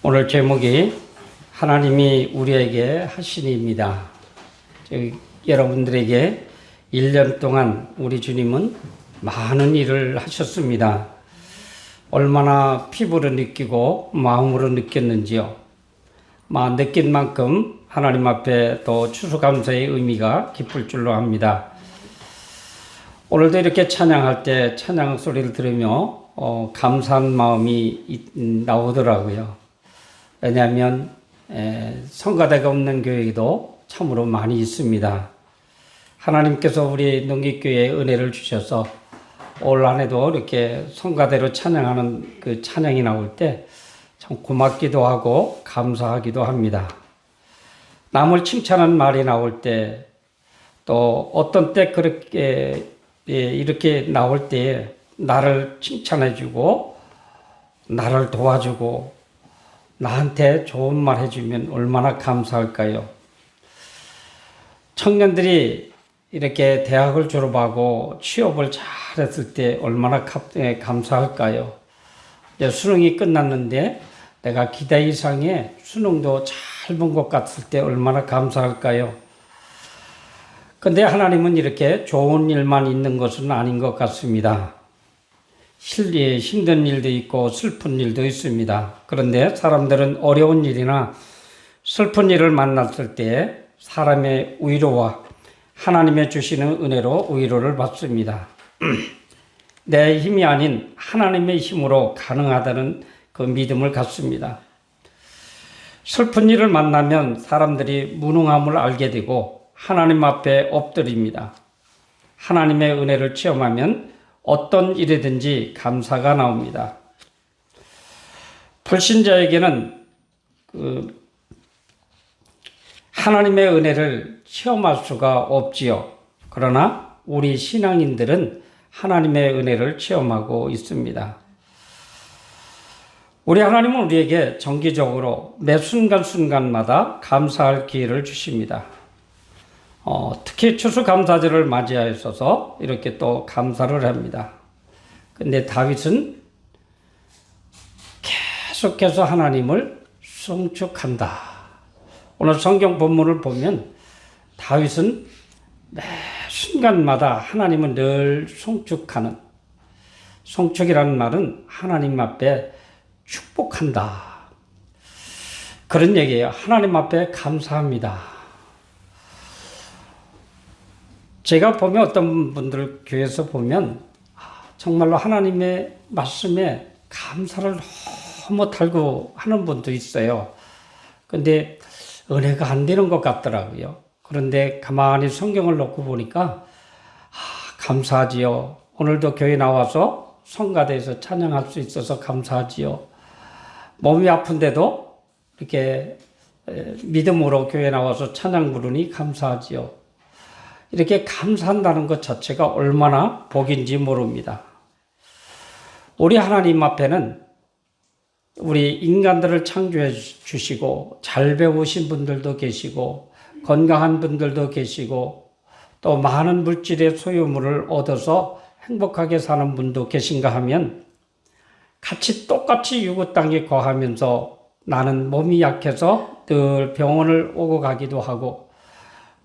오늘 제목이 하나님이 우리에게 하신 일입니다. 여러분들에게 1년 동안 우리 주님은 많은 일을 하셨습니다. 얼마나 피부로 느끼고 마음으로 느꼈는지요. 느낀 만큼 하나님 앞에 또 추수감사의 의미가 깊을 줄로 합니다. 오늘도 이렇게 찬양할 때 찬양 소리를 들으며 감사한 마음이 나오더라고요. 왜냐하면 성가대가 없는 교회도 참으로 많이 있습니다. 하나님께서 우리 농기교회에 은혜를 주셔서 올 한해도 이렇게 성가대로 찬양하는 그 찬양이 나올 때 참 고맙기도 하고 감사하기도 합니다. 남을 칭찬하는 말이 나올 때 또 어떤 때 그렇게 이렇게 나올 때 나를 칭찬해주고 나를 도와주고 나한테 좋은 말 해주면 얼마나 감사할까요? 청년들이 이렇게 대학을 졸업하고 취업을 잘했을 때 얼마나 감사할까요? 이제 수능이 끝났는데 내가 기대 이상의 수능도 잘 본 것 같을 때 얼마나 감사할까요? 근데 하나님은 이렇게 좋은 일만 있는 것은 아닌 것 같습니다. 힘든 일도 있고 슬픈 일도 있습니다. 그런데 사람들은 어려운 일이나 슬픈 일을 만났을 때 사람의 위로와 하나님의 주시는 은혜로 위로를 받습니다. 내 힘이 아닌 하나님의 힘으로 가능하다는 그 믿음을 갖습니다. 슬픈 일을 만나면 사람들이 무능함을 알게 되고 하나님 앞에 엎드립니다. 하나님의 은혜를 체험하면 어떤 일이든지 감사가 나옵니다. 불신자에게는 하나님의 은혜를 체험할 수가 없지요. 그러나 우리 신앙인들은 하나님의 은혜를 체험하고 있습니다. 우리 하나님은 우리에게 정기적으로 매 순간순간마다 감사할 기회를 주십니다. 특히 추수감사절을 맞이하여서 이렇게 또 감사를 합니다. 근데 다윗은 계속해서 하나님을 송축한다. 오늘 성경 본문을 보면 다윗은 매 순간마다 하나님을 늘 송축하는, 송축이라는 말은 하나님 앞에 축복한다. 그런 얘기예요. 하나님 앞에 감사합니다. 제가 보면 어떤 분들 교회에서 보면 정말로 하나님의 말씀에 감사를 너무 달고 하는 분도 있어요. 근데 은혜가 안 되는 것 같더라고요. 그런데 가만히 성경을 놓고 보니까 감사하지요. 오늘도 교회 나와서 성가대에서 찬양할 수 있어서 감사하지요. 몸이 아픈데도 이렇게 믿음으로 교회 나와서 찬양 부르니 감사하지요. 이렇게 감사한다는 것 자체가 얼마나 복인지 모릅니다. 우리 하나님 앞에는 우리 인간들을 창조해 주시고 잘 배우신 분들도 계시고 건강한 분들도 계시고 또 많은 물질의 소유물을 얻어서 행복하게 사는 분도 계신가 하면 똑같이 유구 땅에 거하면서 나는 몸이 약해서 늘 병원을 오고 가기도 하고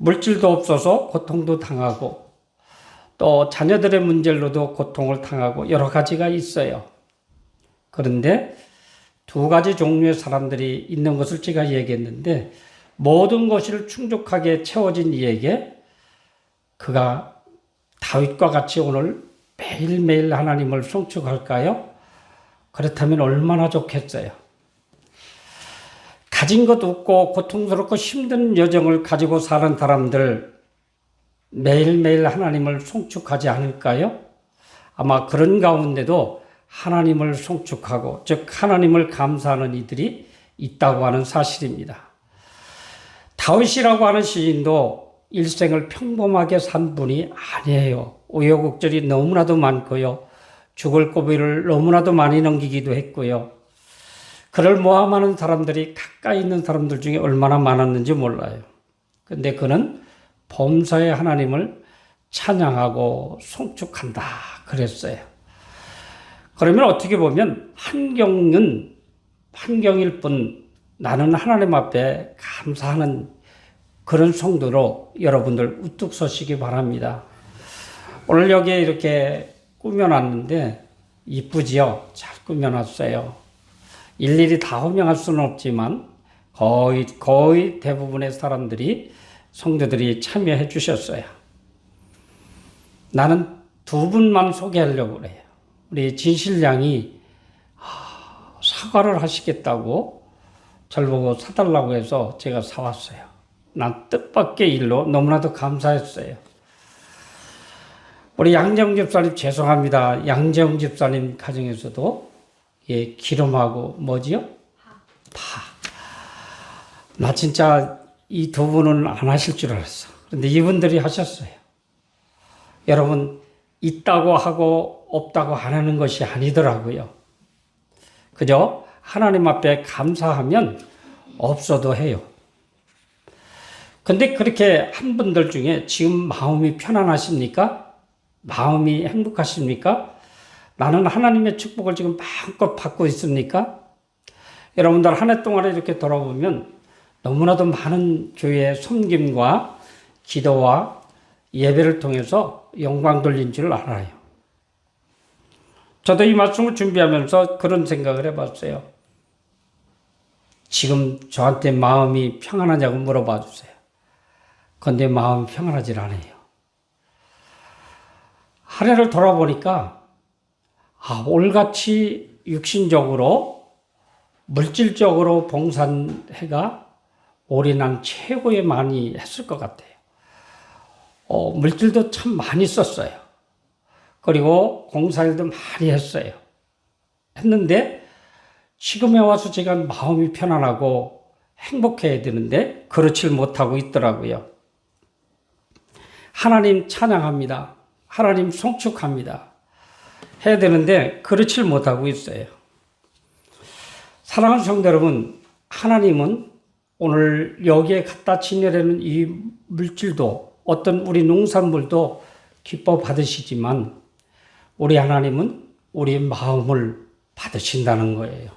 물질도 없어서 고통도 당하고 또 자녀들의 문제로도 고통을 당하고 여러 가지가 있어요. 그런데 두 가지 종류의 사람들이 있는 것을 제가 얘기했는데 모든 것을 충족하게 채워진 이에게 그가 다윗과 같이 오늘 매일매일 하나님을 송축할까요? 그렇다면 얼마나 좋겠어요. 가진 것 없고 고통스럽고 힘든 여정을 가지고 사는 사람들 매일매일 하나님을 송축하지 않을까요? 아마 그런 가운데도 하나님을 송축하고 즉 하나님을 감사하는 이들이 있다고 하는 사실입니다. 다윗이라고 하는 시인도 일생을 평범하게 산 분이 아니에요. 우여곡절이 너무나도 많고요. 죽을 고비를 너무나도 많이 넘기기도 했고요. 그를 모함하는 사람들이 가까이 있는 사람들 중에 얼마나 많았는지 몰라요. 근데 그는 범사의 하나님을 찬양하고 송축한다 그랬어요. 그러면 어떻게 보면 환경은 환경일 뿐 나는 하나님 앞에 감사하는 그런 성도로 여러분들 우뚝 서시기 바랍니다. 오늘 여기에 이렇게 꾸며놨는데 이쁘지요? 잘 꾸며놨어요. 일일이 다 호명할 수는 없지만 거의 대부분의 사람들이 성도들이 참여해 주셨어요. 나는 두 분만 소개하려고 그래요. 우리 진실양이 사과를 하시겠다고 저를 보고 사달라고 해서 제가 사왔어요. 난 뜻밖의 일로 너무나도 감사했어요. 우리 양정 집사님 죄송합니다. 양정 집사님 가정에서도 기름하고 뭐지요? 파. 나 진짜 이 두 분은 안 하실 줄 알았어. 그런데 이분들이 하셨어요. 여러분, 있다고 하고 없다고 안 하는 것이 아니더라고요. 그저 하나님 앞에 감사하면 없어도 해요. 근데 그렇게 한 분들 중에 지금 마음이 편안하십니까? 마음이 행복하십니까? 나는 하나님의 축복을 지금 마음껏 받고 있습니까? 여러분들 한 해 동안에 이렇게 돌아보면 너무나도 많은 교회의 섬김과 기도와 예배를 통해서 영광 돌린 줄 알아요. 저도 이 말씀을 준비하면서 그런 생각을 해봤어요. 지금 저한테 마음이 평안하냐고 물어봐 주세요. 그런데 마음이 평안하질 않아요. 한 해를 돌아보니까 올같이 육신적으로 물질적으로 봉사해가 올해 난 최고에 많이 했을 것 같아요. 물질도 참 많이 썼어요. 그리고 공사일도 많이 했어요. 했는데 지금에 와서 제가 마음이 편안하고 행복해야 되는데 그렇지 못하고 있더라고요. 하나님 찬양합니다. 하나님 송축합니다. 해야 되는데 그렇지 못하고 있어요. 사랑하는 성도 여러분, 하나님은 오늘 여기에 갖다 지내려는 이 물질도 어떤 우리 농산물도 기뻐 받으시지만 우리 하나님은 우리의 마음을 받으신다는 거예요.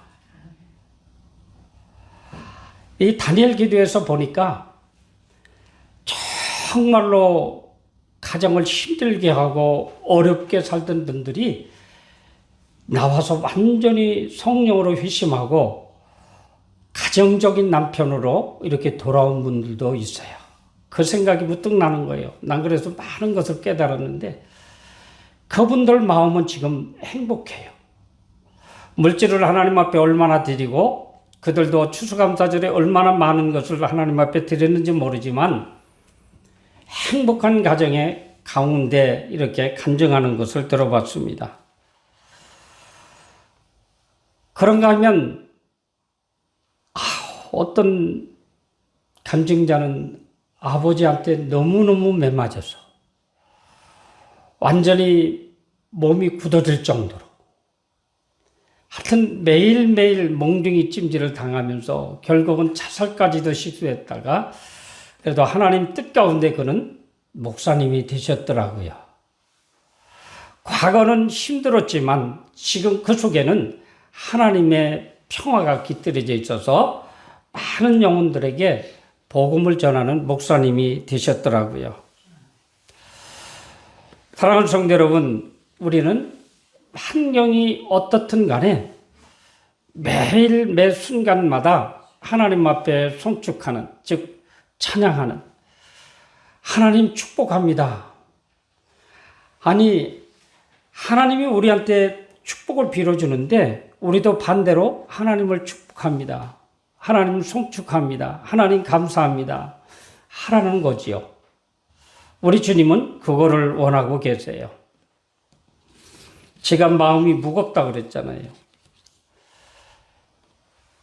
이 다니엘 기도에서 보니까 정말로 가정을 힘들게 하고 어렵게 살던 분들이 나와서 완전히 성령으로 회심하고 가정적인 남편으로 이렇게 돌아온 분들도 있어요. 그 생각이 문득 나는 거예요. 난 그래서 많은 것을 깨달았는데 그분들 마음은 지금 행복해요. 물질을 하나님 앞에 얼마나 드리고 그들도 추수감사절에 얼마나 많은 것을 하나님 앞에 드렸는지 모르지만 행복한 가정의 가운데 이렇게 간증하는 것을 들어봤습니다. 그런가 하면 어떤 간증자는 아버지한테 너무너무 매맞아서 완전히 몸이 굳어질 정도로 하여튼 매일매일 몽둥이 찜질을 당하면서 결국은 자살까지도 시도했다가 그래도 하나님 뜻 가운데 그는 목사님이 되셨더라고요. 과거는 힘들었지만 지금 그 속에는 하나님의 평화가 깃들여져 있어서 많은 영혼들에게 복음을 전하는 목사님이 되셨더라고요. 사랑하는 성도 여러분, 우리는 환경이 어떻든 간에 매일 매 순간마다 하나님 앞에 송축하는, 즉 찬양하는, 하나님 축복합니다. 아니, 하나님이 우리한테 축복을 빌어주는데 우리도 반대로 하나님을 축복합니다. 하나님 송축합니다. 하나님 감사합니다. 하라는 거지요. 우리 주님은 그거를 원하고 계세요. 제가 마음이 무겁다 그랬잖아요.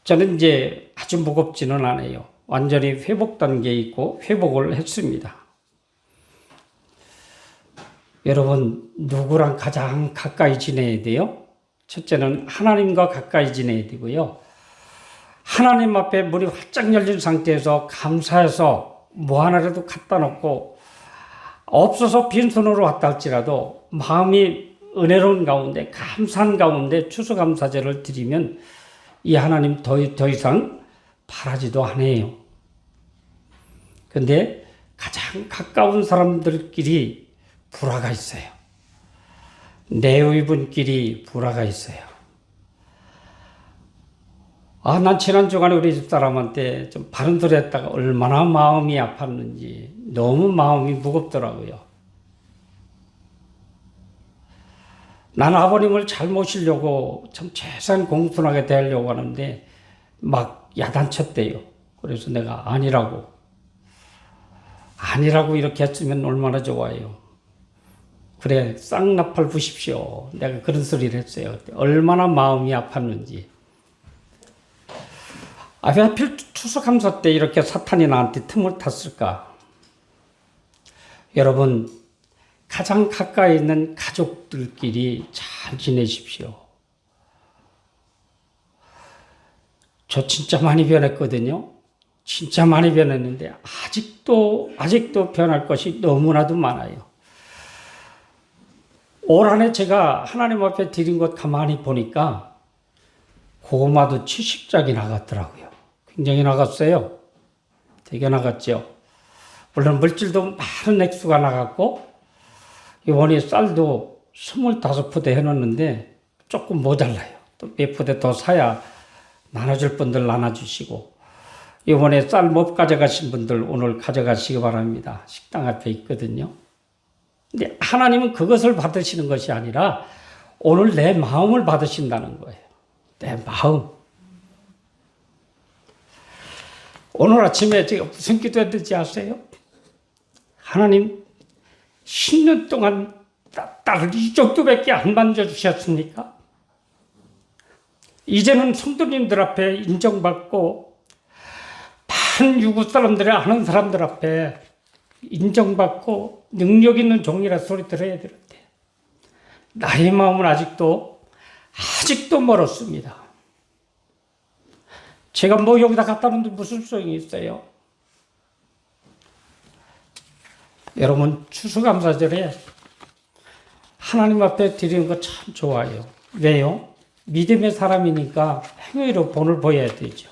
저는 이제 아주 무겁지는 않아요. 완전히 회복 단계에 있고 회복을 했습니다. 여러분, 누구랑 가장 가까이 지내야 돼요? 첫째는 하나님과 가까이 지내야 되고요. 하나님 앞에 문이 활짝 열린 상태에서 감사해서 뭐 하나라도 갖다 놓고 없어서 빈손으로 왔다 할지라도 마음이 은혜로운 가운데 감사한 가운데 추수감사제를 드리면 이 하나님 더 이상 바라지도 않아요. 근데 가장 가까운 사람들끼리 불화가 있어요. 내의분끼리 불화가 있어요. 난 지난 주간에 우리 집사람한테 좀 바른 소리 했다가 얼마나 마음이 아팠는지 너무 마음이 무겁더라고요. 난 아버님을 잘 모시려고 참 최소한 공손하게 대하려고 하는데 막 야단쳤대요. 그래서 내가 아니라고 이렇게 했으면 얼마나 좋아요. 그래, 쌍나팔 부십시오. 내가 그런 소리를 했어요. 그때 얼마나 마음이 아팠는지. 왜 하필 추수감사 때 이렇게 사탄이 나한테 틈을 탔을까? 여러분, 가장 가까이 있는 가족들끼리 잘 지내십시오. 저 진짜 많이 변했거든요. 진짜 많이 변했는데 아직도 변할 것이 너무나도 많아요. 올 한 해 제가 하나님 앞에 드린 것 가만히 보니까 고구마도 70짝이 나갔더라고요. 굉장히 나갔어요. 되게 나갔죠. 물론 물질도 많은 액수가 나갔고 이번에 쌀도 25포대 해놨는데 조금 모자라요. 또 몇 포대 더 사야 나눠줄 분들 나눠주시고 이번에 쌀 못 가져가신 분들 오늘 가져가시기 바랍니다. 식당 앞에 있거든요. 근데 하나님은 그것을 받으시는 것이 아니라 오늘 내 마음을 받으신다는 거예요. 내 마음. 오늘 아침에 제가 무슨 기도했는지 아세요? 하나님 10년 동안 딸을 이 정도밖에 안 만져주셨습니까? 이제는 성도님들 앞에 인정받고 반유구 사람들이 아는 사람들 앞에 인정받고 능력 있는 종이라 소리 들어야 되는데 나의 마음은 아직도 멀었습니다. 제가 뭐 여기다 갖다 놓는데 무슨 소용이 있어요? 여러분 추수감사절에 하나님 앞에 드리는 거 참 좋아요. 왜요? 믿음의 사람이니까 행위로 본을 보여야 되죠.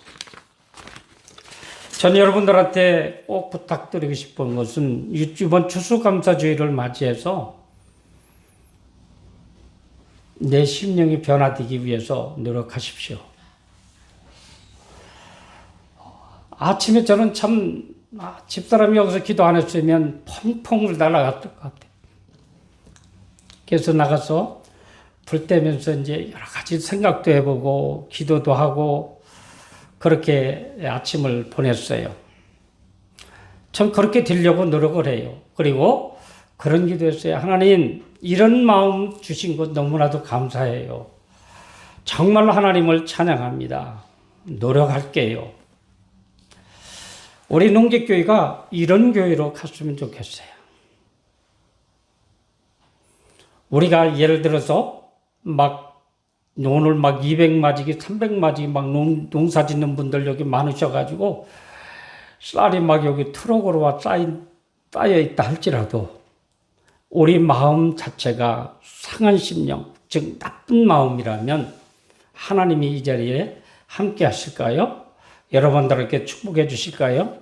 전 여러분들한테 꼭 부탁드리고 싶은 것은 이번 추수감사주의를 맞이해서 내 심령이 변화되기 위해서 노력하십시오. 아침에 저는 참 집사람이 여기서 기도 안 했으면 펑펑 날아갔을 것 같아요. 그래서 나가서 불 떼면서 이제 여러 가지 생각도 해보고 기도도 하고 그렇게 아침을 보냈어요. 전 그렇게 되려고 노력을 해요. 그리고 그런 기도했어요. 하나님, 이런 마음 주신 것 너무나도 감사해요. 정말로 하나님을 찬양합니다. 노력할게요. 우리 농객교회가 이런 교회로 갔으면 좋겠어요. 우리가 예를 들어서 오늘 200마지기, 300마지기 농사 짓는 분들 여기 많으셔가지고 쌀이 여기 트럭으로 쌓여 있다 할지라도 우리 마음 자체가 상한 심령, 즉 나쁜 마음이라면 하나님이 이 자리에 함께 하실까요? 여러분들에게 축복해 주실까요?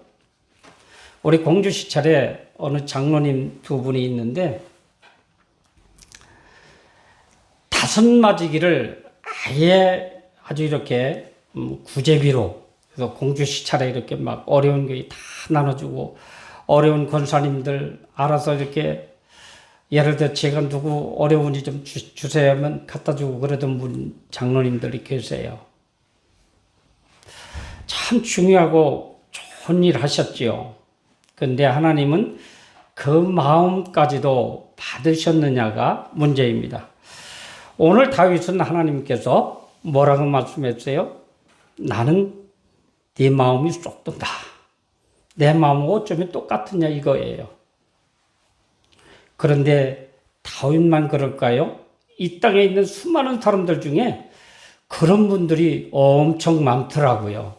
우리 공주 시찰에 어느 장로님 두 분이 있는데 5마지기를 아예 아주 이렇게 구제비로 그래서 공주 시찰에 이렇게 어려운 교회 다 나눠주고 어려운 권사님들 알아서 이렇게 예를 들어 제가 누구 어려운지 좀 주세요 하면 갖다 주고 그러던 분 장로님들이 계세요. 참 중요하고 좋은 일 하셨지요. 근데 하나님은 그 마음까지도 받으셨느냐가 문제입니다. 오늘 다윗은 하나님께서 뭐라고 말씀했어요? 나는 네 마음이 쏙 든다. 내 마음은 어쩌면 똑같으냐 이거예요. 그런데 다윗만 그럴까요? 이 땅에 있는 수많은 사람들 중에 그런 분들이 엄청 많더라고요.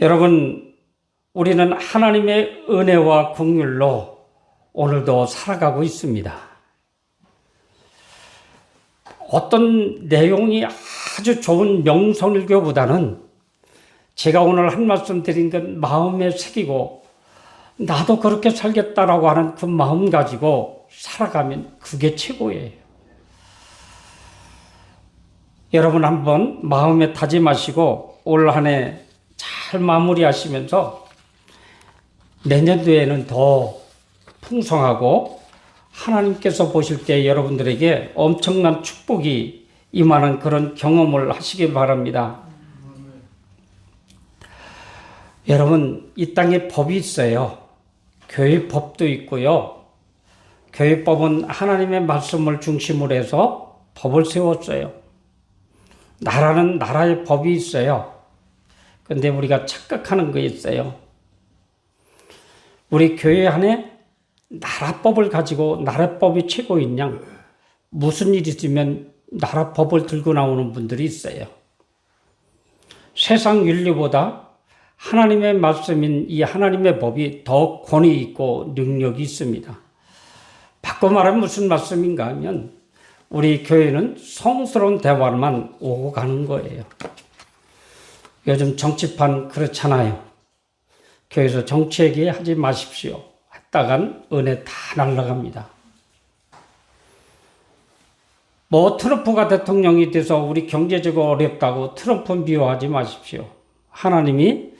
여러분, 우리는 하나님의 은혜와 긍휼로 오늘도 살아가고 있습니다. 어떤 내용이 아주 좋은 명성일교보다는 제가 오늘 한 말씀 드린 건 마음에 새기고 나도 그렇게 살겠다라고 하는 그 마음 가지고 살아가면 그게 최고예요. 여러분 한번 마음에 다짐하시고 올 한 해 잘 마무리하시면서 내년도에는 더 풍성하고 하나님께서 보실 때 여러분들에게 엄청난 축복이 임하는 그런 경험을 하시길 바랍니다. 여러분, 이 땅에 법이 있어요. 교회 법도 있고요. 교회 법은 하나님의 말씀을 중심으로 해서 법을 세웠어요. 나라는 나라의 법이 있어요. 근데 우리가 착각하는 거 있어요. 우리 교회 안에 나라법을 가지고 나라법이 최고인 양 무슨 일이 있으면 나라법을 들고 나오는 분들이 있어요. 세상 윤리보다 하나님의 말씀인 이 하나님의 법이 더 권위 있고 능력이 있습니다. 바꿔 말하면 무슨 말씀인가 하면 우리 교회는 성스러운 대화만 오고 가는 거예요. 요즘 정치판 그렇잖아요. 교회에서 정치 얘기하지 마십시오. 했다간 은혜 다 날아갑니다. 뭐 트럼프가 대통령이 돼서 우리 경제적으로 어렵다고 트럼프 미워하지 마십시오. 하나님이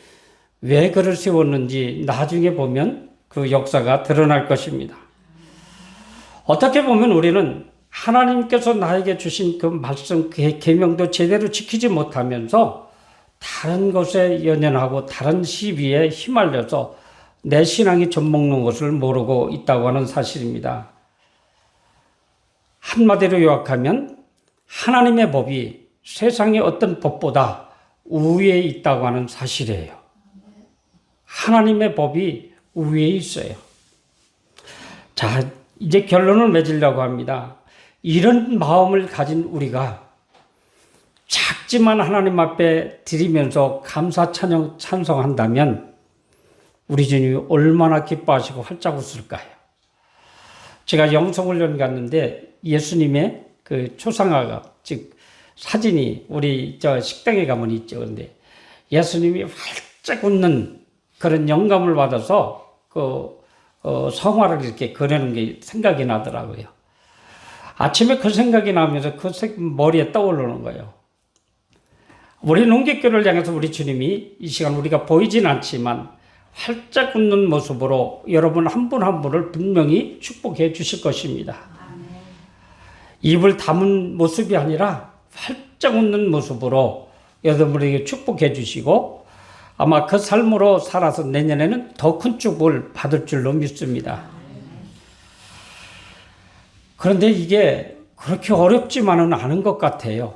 왜 그를 세웠는지 나중에 보면 그 역사가 드러날 것입니다. 어떻게 보면 우리는 하나님께서 나에게 주신 그 말씀, 그 계명도 제대로 지키지 못하면서 다른 것에 연연하고 다른 시비에 휘말려서 내 신앙이 젖먹는 것을 모르고 있다고 하는 사실입니다. 한마디로 요약하면 하나님의 법이 세상의 어떤 법보다 우위에 있다고 하는 사실이에요. 하나님의 법이 우위에 있어요. 자, 이제 결론을 맺으려고 합니다. 이런 마음을 가진 우리가 작지만 하나님 앞에 드리면서 감사 찬양 찬송한다면 우리 주님이 얼마나 기뻐하시고 활짝 웃을까요? 제가 영성훈련 갔는데 예수님의 그 초상화가 즉 사진이 우리 저 식당에 가면 있죠. 근데 예수님이 활짝 웃는 그런 영감을 받아서 그 성화를 이렇게 그리는 게 생각이 나더라고요. 아침에 그 생각이 나면서 그 머리에 떠오르는 거예요. 우리 농객교를 향해서 우리 주님이 이 시간 우리가 보이진 않지만 활짝 웃는 모습으로 여러분 한 분 한 분을 분명히 축복해 주실 것입니다. 입을 다문 모습이 아니라 활짝 웃는 모습으로 여러분에게 축복해 주시고 아마 그 삶으로 살아서 내년에는 더 큰 축복을 받을 줄로 믿습니다. 그런데 이게 그렇게 어렵지만은 않은 것 같아요.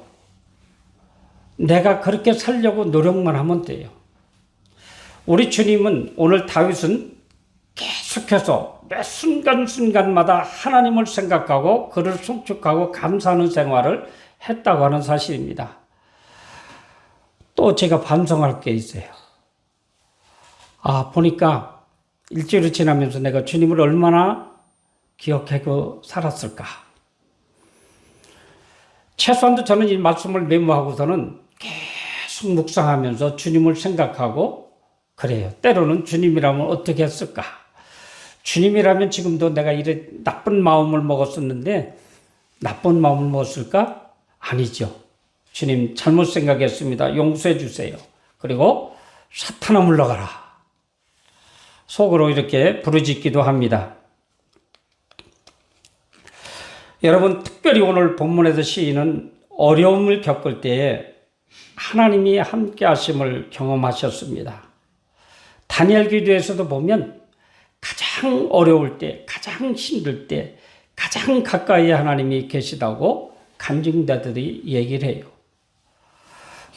내가 그렇게 살려고 노력만 하면 돼요. 우리 주님은 오늘 다윗은 계속해서 매 순간순간마다 하나님을 생각하고 그를 송축하고 감사하는 생활을 했다고 하는 사실입니다. 또 제가 반성할 게 있어요. 보니까 일주일이 지나면서 내가 주님을 얼마나 기억하고 살았을까. 최소한도 저는 이 말씀을 메모하고서는 계속 묵상하면서 주님을 생각하고 그래요. 때로는 주님이라면 어떻게 했을까? 주님이라면 지금도 내가 이래 나쁜 마음을 먹었었는데 나쁜 마음을 먹었을까? 아니죠. 주님 잘못 생각했습니다. 용서해 주세요. 그리고 사탄아 물러가라. 속으로 이렇게 부르짖기도 합니다. 여러분 특별히 오늘 본문에서 시인은 어려움을 겪을 때에 하나님이 함께 하심을 경험하셨습니다. 다니엘 기도에서도 보면 가장 어려울 때, 가장 힘들 때, 가장 가까이에 하나님이 계시다고 간증자들이 얘기를 해요.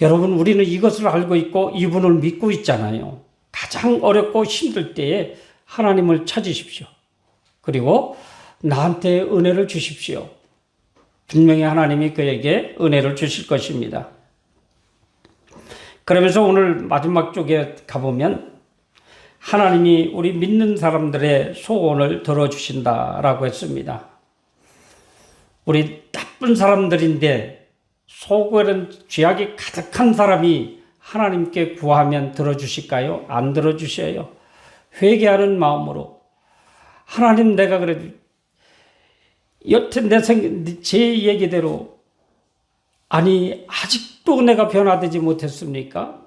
여러분 우리는 이것을 알고 있고 이분을 믿고 있잖아요. 가장 어렵고 힘들 때에 하나님을 찾으십시오. 그리고 나한테 은혜를 주십시오. 분명히 하나님이 그에게 은혜를 주실 것입니다. 그러면서 오늘 마지막 쪽에 가보면 하나님이 우리 믿는 사람들의 소원을 들어주신다라고 했습니다. 우리 나쁜 사람들인데 속에는 죄악이 가득한 사람이 하나님께 구하면 들어주실까요? 안 들어주셔요. 회개하는 마음으로 하나님, 내가 그래도 여튼 제 얘기대로 아니 아직도 내가 변화되지 못했습니까?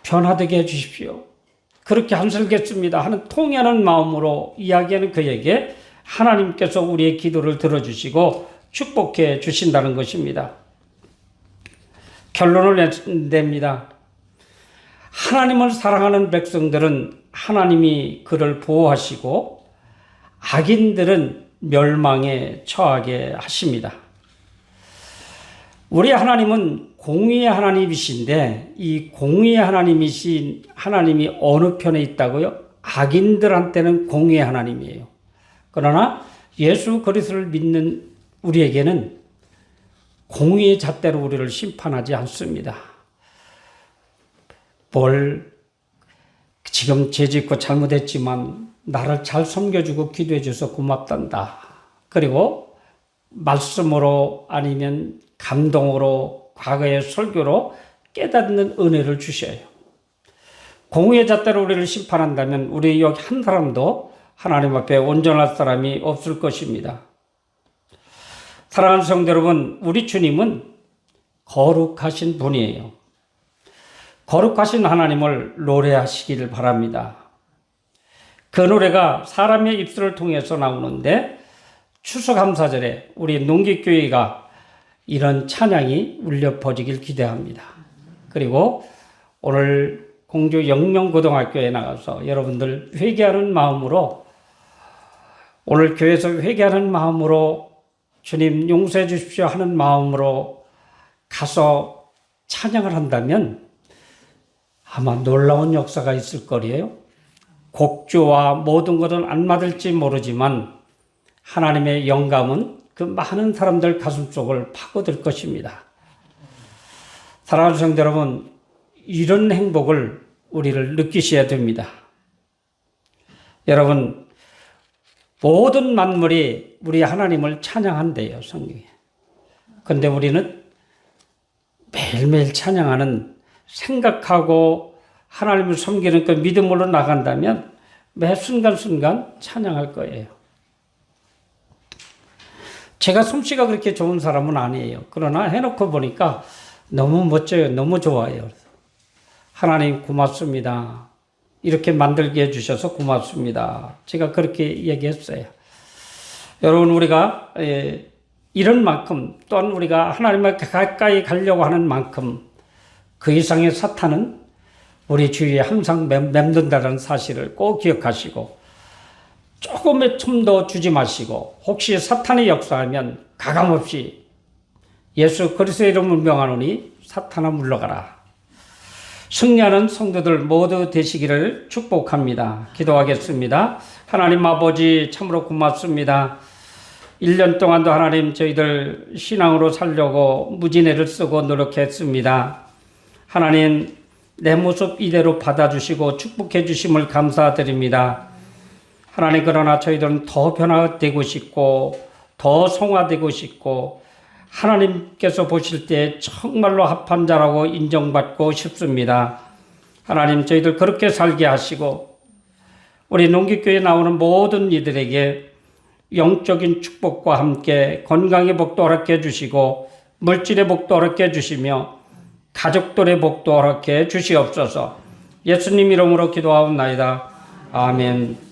변화되게 해주십시오. 그렇게 한설겠습니다 하는 통하는 마음으로 이야기하는 그에게 하나님께서 우리의 기도를 들어주시고 축복해 주신다는 것입니다. 결론을 냅니다. 하나님을 사랑하는 백성들은 하나님이 그를 보호하시고 악인들은 멸망에 처하게 하십니다. 우리 하나님은 공의의 하나님이신데 이 공의의 하나님이신 하나님이 어느 편에 있다고요? 악인들한테는 공의의 하나님이에요. 그러나 예수 그리스도를 믿는 우리에게는 공의의 잣대로 우리를 심판하지 않습니다. 지금 죄짓고 잘못했지만 나를 잘 섬겨주고 기도해 줘서 고맙단다. 그리고 말씀으로 아니면 감동으로 과거의 설교로 깨닫는 은혜를 주셔요. 공의의 잣대로 우리를 심판한다면 우리 여기 한 사람도 하나님 앞에 온전할 사람이 없을 것입니다. 사랑하는 성도 여러분, 우리 주님은 거룩하신 분이에요. 거룩하신 하나님을 노래하시기를 바랍니다. 그 노래가 사람의 입술을 통해서 나오는데 추수감사절에 우리 농기교회가 이런 찬양이 울려 퍼지길 기대합니다. 그리고 오늘 공주 영명고등학교에 나가서 여러분들 회개하는 마음으로, 오늘 교회에서 회개하는 마음으로 주님 용서해 주십시오 하는 마음으로 가서 찬양을 한다면 아마 놀라운 역사가 있을 거예요. 곡조와 모든 것은 안 맞을지 모르지만 하나님의 영감은 그 많은 사람들 가슴속을 파고들 것입니다. 사랑하는 성도 여러분, 이런 행복을 우리를 느끼셔야 됩니다. 여러분, 모든 만물이 우리 하나님을 찬양한대요, 성경에. 그런데 우리는 매일매일 찬양하는, 생각하고 하나님을 섬기는 그 믿음으로 나간다면 매 순간순간 찬양할 거예요. 제가 솜씨가 그렇게 좋은 사람은 아니에요. 그러나 해놓고 보니까 너무 멋져요. 너무 좋아요. 하나님 고맙습니다. 이렇게 만들게 해주셔서 고맙습니다. 제가 그렇게 얘기했어요. 여러분, 우리가 이런 만큼, 또한 우리가 하나님과 가까이 가려고 하는 만큼 그 이상의 사탄은 우리 주위에 항상 맴돈다는 사실을 꼭 기억하시고, 조금의 틈도 주지 마시고, 혹시 사탄이 역사하면 가감없이 예수 그리스도의 이름을 명하노니 사탄아 물러가라. 승리하는 성도들 모두 되시기를 축복합니다. 기도하겠습니다. 하나님 아버지, 참으로 고맙습니다. 1년 동안도 하나님 저희들 신앙으로 살려고 무진애를 쓰고 노력했습니다. 하나님, 내 모습 이대로 받아주시고 축복해 주심을 감사드립니다. 하나님, 그러나 저희들은 더 변화되고 싶고 더 성화되고 싶고 하나님께서 보실 때 정말로 합한 자라고 인정받고 싶습니다. 하나님, 저희들 그렇게 살게 하시고 우리 농기교회에 나오는 모든 이들에게 영적인 축복과 함께 건강의 복도 허락해 주시고 물질의 복도 허락해 주시며 가족들의 복도 허락해 주시옵소서. 예수님 이름으로 기도하옵나이다. 아멘.